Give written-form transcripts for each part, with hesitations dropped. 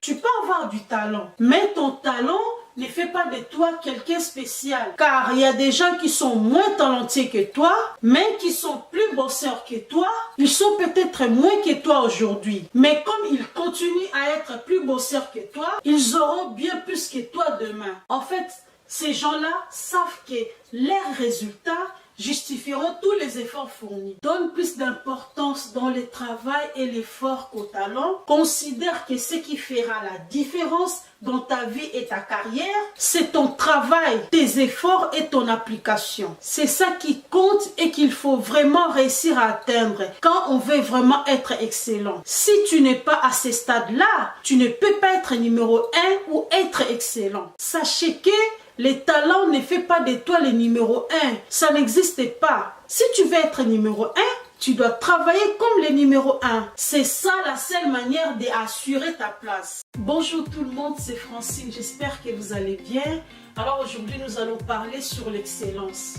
Tu peux avoir du talent, mais ton talent ne fait pas de toi quelqu'un spécial. Car il y a des gens qui sont moins talentueux que toi, mais qui sont plus bosseurs que toi. Ils sont peut-être moins que toi aujourd'hui. Mais comme ils continuent à être plus bosseurs que toi, ils auront bien plus que toi demain. En fait, ces gens-là savent que leurs résultats justifieront tous les efforts fournis. Donne plus d'importance dans le travail et l'effort qu'au talent. Considère que ce qui fera la différence dans ta vie et ta carrière, c'est ton travail, tes efforts et ton application. C'est ça qui compte et qu'il faut vraiment réussir à atteindre quand on veut vraiment être excellent. Si tu n'es pas à ce stade-là, tu ne peux pas être numéro 1 ou être excellent. Sachez que les talents ne font pas de toi le numéro 1. Ça n'existe pas. Si tu veux être numéro 1, tu dois travailler comme le numéro 1. C'est ça la seule manière d'assurer ta place. Bonjour tout le monde, c'est Francine. J'espère que vous allez bien. Alors aujourd'hui, nous allons parler sur l'excellence.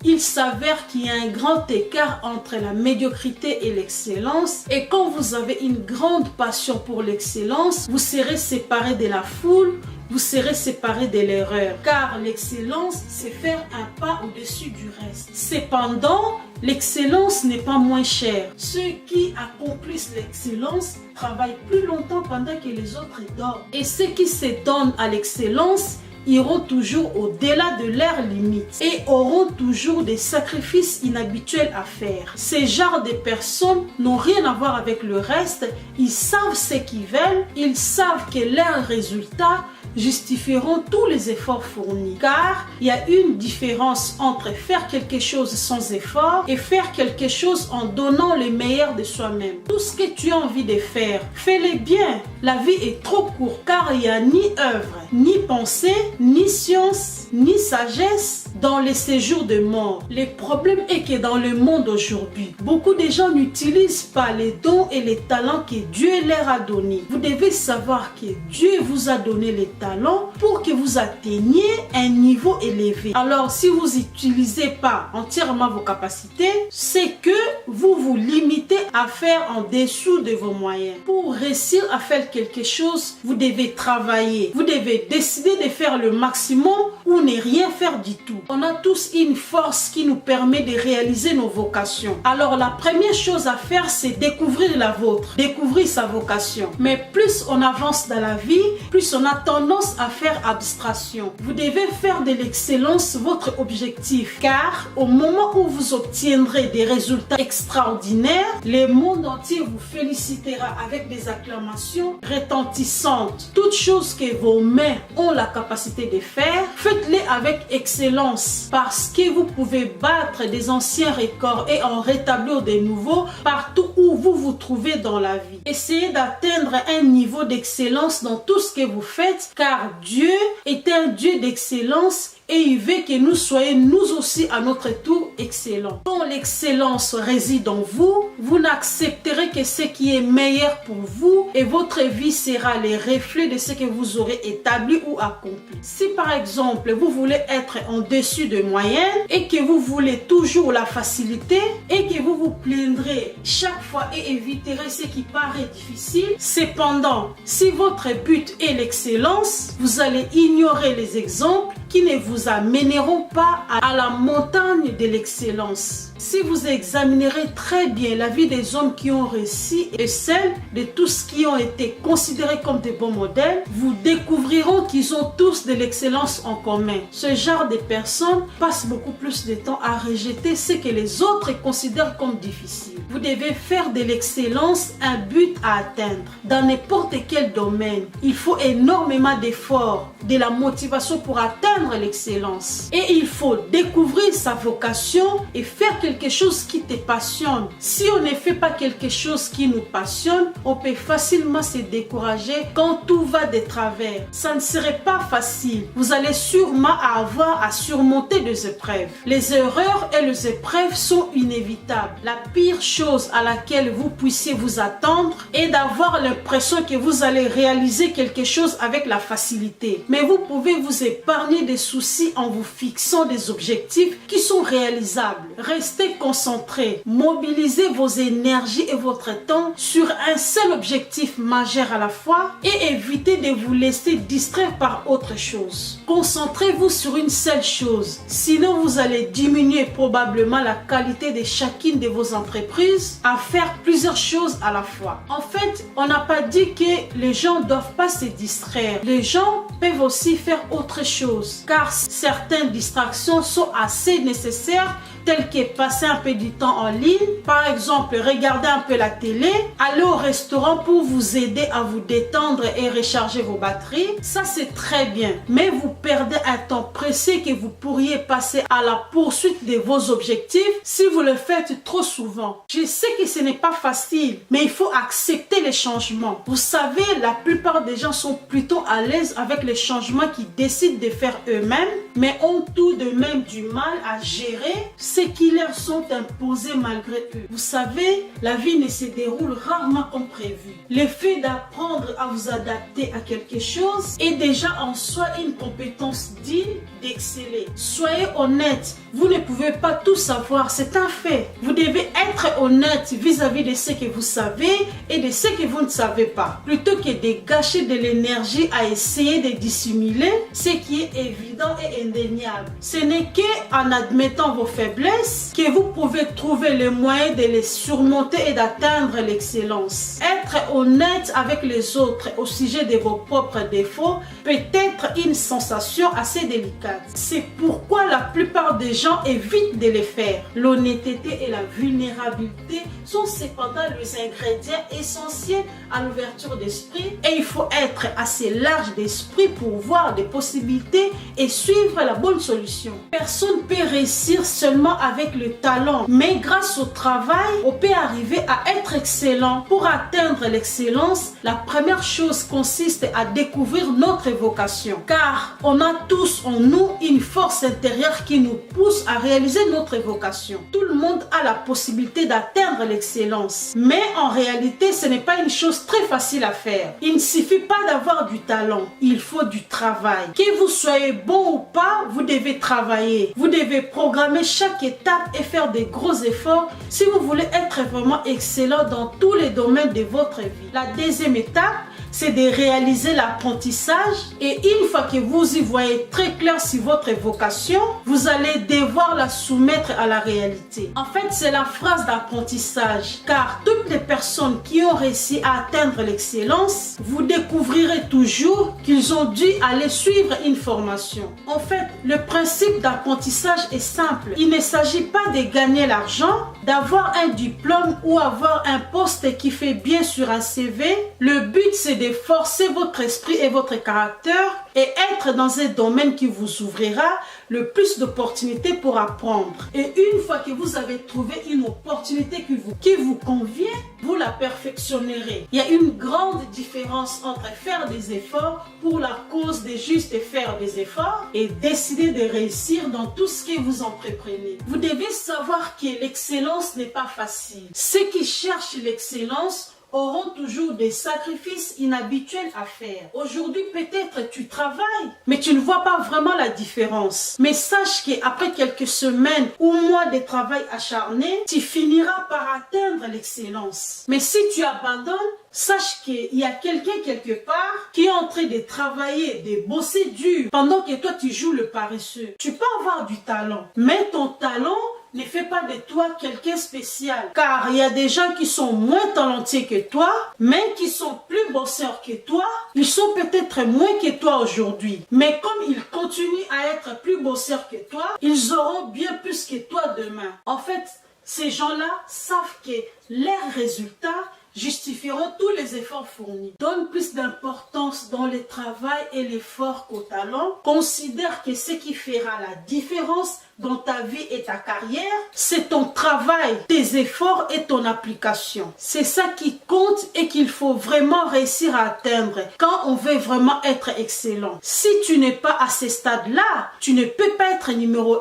Il s'avère qu'il y a un grand écart entre la médiocrité et l'excellence. Et quand vous avez une grande passion pour l'excellence, vous serez séparé de la foule, vous serez séparé de l'erreur. Car l'excellence, c'est faire un pas au-dessus du reste. Cependant, l'excellence n'est pas moins chère. Ceux qui accomplissent l'excellence travaillent plus longtemps pendant que les autres dorment. Et ceux qui se donnent à l'excellence iront toujours au-delà de leurs limites et auront toujours des sacrifices inhabituels à faire. Ces genres de personnes n'ont rien à voir avec le reste. Ils savent ce qu'ils veulent, ils savent que leurs résultats justifieront tous les efforts fournis. Car il y a une différence entre faire quelque chose sans effort et faire quelque chose en donnant le meilleur de soi-même. Tout ce que tu as envie de faire, fais-le bien. La vie est trop courte car il n'y a ni œuvre, ni pensée, ni science, ni sagesse dans les séjours de mort. Le problème est que dans le monde aujourd'hui, beaucoup de gens n'utilisent pas les dons et les talents que Dieu leur a donnés. Vous devez savoir que Dieu vous a donné les talents pour que vous atteigniez un niveau élevé. Alors si vous n'utilisez pas entièrement vos capacités, c'est que vous vous limitez à faire en dessous de vos moyens. Pour réussir à faire quelque chose, vous devez travailler. Vous devez décider de faire le maximum ou ne rien faire du tout. On a tous une force qui nous permet de réaliser nos vocations. Alors la première chose à faire, c'est découvrir la vôtre, découvrir sa vocation. Mais plus on avance dans la vie, plus on a tendance à faire abstraction. Vous devez faire de l'excellence votre objectif, car au moment où vous obtiendrez des résultats extraordinaires, le monde entier vous félicitera avec des acclamations retentissantes. Toutes choses que vos mains ont la capacité de faire, faites-les avec excellence, parce que vous pouvez battre des anciens records et en rétablir de nouveaux partout où vous vous trouvez dans la vie. Essayez d'atteindre un niveau d'excellence dans tout ce que vous faites, car Dieu est un Dieu d'excellence et il veut que nous soyons nous aussi à notre tour excellents. Quand l'excellence réside en vous, vous n'accepterez que ce qui est meilleur pour vous et votre vie sera le reflet de ce que vous aurez établi ou accompli. Si par exemple vous voulez être en dessus de moyenne et que vous voulez toujours la facilité et que vous vous plaindrez chaque fois et éviterez ce qui paraît difficile, cependant si votre but est l'excellence, vous allez ignorer les exemples qui ne vous amèneront pas à la montagne de l'excellence. Si vous examinerez très bien la vie des hommes qui ont réussi et celle de tous qui ont été considérés comme des bons modèles, vous découvrirez qu'ils ont tous de l'excellence en commun. Ce genre de personnes passent beaucoup plus de temps à rejeter ce que les autres considèrent comme difficile. Vous devez faire de l'excellence un but à atteindre. Dans n'importe quel domaine, il faut énormément d'efforts, de la motivation pour atteindre l'excellence. Et il faut découvrir sa vocation et faire quelque chose qui te passionne. Si on ne fait pas quelque chose qui nous passionne, on peut facilement se décourager quand tout va de travers. Ça ne serait pas facile. Vous allez sûrement avoir à surmonter des épreuves. Les erreurs et les épreuves sont inévitables. La pire chose à laquelle vous puissiez vous attendre est d'avoir l'impression que vous allez réaliser quelque chose avec la facilité. Mais vous pouvez vous épargner des soucis en vous fixant des objectifs qui sont réalisables. Restez concentrés, mobilisez vos énergies et votre temps sur un seul objectif majeur à la fois et évitez de vous laisser distraire par autre chose. Concentrez-vous sur une seule chose, sinon vous allez diminuer probablement la qualité de chacune de vos entreprises à faire plusieurs choses à la fois. En fait, on n'a pas dit que les gens ne doivent pas se distraire. Les gens peuvent aussi faire autre chose, car certaines distractions sont assez nécessaires, telles que passer un peu du temps en ligne, par exemple regarder un peu la télé, aller au restaurant pour vous aider à vous détendre et recharger vos batteries. Ça c'est très bien, mais vous perdez un temps précieux que vous pourriez passer à la poursuite de vos objectifs si vous le faites trop souvent. Je sais que ce n'est pas facile, mais il faut accepter les changements. Vous savez, la plupart des gens sont plutôt à l'aise avec les changements qu'ils décident de faire eux-mêmes, mais ont tout de même du mal à gérer ce qui leur sont imposés malgré eux. Vous savez, la vie ne se déroule rarement comme prévu. Le fait d'apprendre à vous adapter à quelque chose est déjà en soi une compétence digne d'exceller. Soyez honnête, vous ne pouvez pas tout savoir, c'est un fait. Vous devez être honnête vis-à-vis de ce que vous savez et de ce que vous ne savez pas, plutôt que de gâcher de l'énergie à essayer de dissimuler ce qui est évident et indéniable. Ce n'est qu'en admettant vos faiblesses que vous pouvez trouver le moyen de les surmonter et d'atteindre l'excellence. Être honnête avec les autres au sujet de vos propres défauts peut être une sensation assez délicate. C'est pourquoi la plupart des gens évitent de les faire. L'honnêteté et la vulnérabilité sont cependant les ingrédients essentiels à l'ouverture d'esprit et il faut être assez large d'esprit pour voir des possibilités et suivre la bonne solution. Personne ne peut réussir seulement avec le talent, mais grâce au travail, on peut arriver à être excellent. Pour atteindre l'excellence, la première chose consiste à découvrir notre vocation, car on a tous en nous une force intérieure qui nous pousse à réaliser notre vocation. Tout le monde a la possibilité d'atteindre l'excellence, mais en réalité, ce n'est pas une chose très facile à faire. Il ne suffit pas d'avoir du talent, il faut du travail. Que vous soyez bon ou pas, vous devez travailler. Vous devez programmer chaque étape et faire des gros efforts si vous voulez être vraiment excellent dans tous les domaines de votre vie. La deuxième étape, c'est de réaliser l'apprentissage et une fois que vous y voyez très clair sur votre vocation, vous allez devoir la soumettre à la réalité. En fait, c'est la phrase d'apprentissage, car toutes les personnes qui ont réussi à atteindre l'excellence, vous découvrirez toujours qu'ils ont dû aller suivre une formation. En fait, le principe d'apprentissage est simple. Il ne s'agit pas de gagner l'argent, d'avoir un diplôme ou avoir un poste qui fait bien sur un CV. Le but, c'est de forcer votre esprit et votre caractère et être dans un domaine qui vous ouvrira le plus d'opportunités pour apprendre. Et une fois que vous avez trouvé une opportunité qui vous convient, vous la perfectionnerez. Il y a une grande différence entre faire des efforts pour la cause de juste faire des efforts et décider de réussir dans tout ce que vous entreprenez. Vous devez savoir que l'excellence n'est pas facile. Ceux qui cherchent l'excellence auront toujours des sacrifices inhabituels à faire. Aujourd'hui, peut-être tu travailles, mais tu ne vois pas vraiment la différence. Mais sache qu'après quelques semaines ou mois de travail acharné, tu finiras par atteindre l'excellence. Mais si tu abandonnes, sache qu'il y a quelqu'un quelque part qui est en train de travailler, de bosser dur, pendant que toi tu joues le paresseux. Tu peux avoir du talent, mais ton talent ne fait pas de toi quelqu'un spécial. Car il y a des gens qui sont moins talentueux que toi, mais qui sont plus bosseurs que toi. Ils sont peut-être moins que toi aujourd'hui. Mais comme ils continuent à être plus bosseurs que toi, ils auront bien plus que toi demain. En fait, ces gens-là savent que leurs résultats justifieront tous les efforts fournis. Donne plus d'importance dans le travail et l'effort qu'au talent. Considère que ce qui fera la différence dans ta vie et ta carrière, c'est ton travail, tes efforts et ton application. C'est ça qui compte et qu'il faut vraiment réussir à atteindre quand on veut vraiment être excellent. Si tu n'es pas à ce stade-là, tu ne peux pas être numéro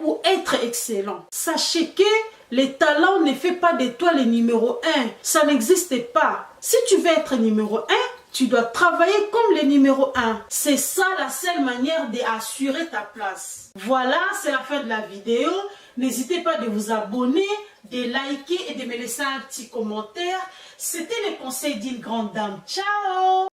1 ou être excellent. Sachez que les talents ne font pas de toi le numéro 1. Ça n'existe pas. Si tu veux être numéro 1, Tu dois travailler comme le numéro 1. C'est ça la seule manière d'assurer ta place. Voilà, c'est la fin de la vidéo. N'hésitez pas de vous abonner, de liker et de me laisser un petit commentaire. C'était les conseils d'une grande dame. Ciao!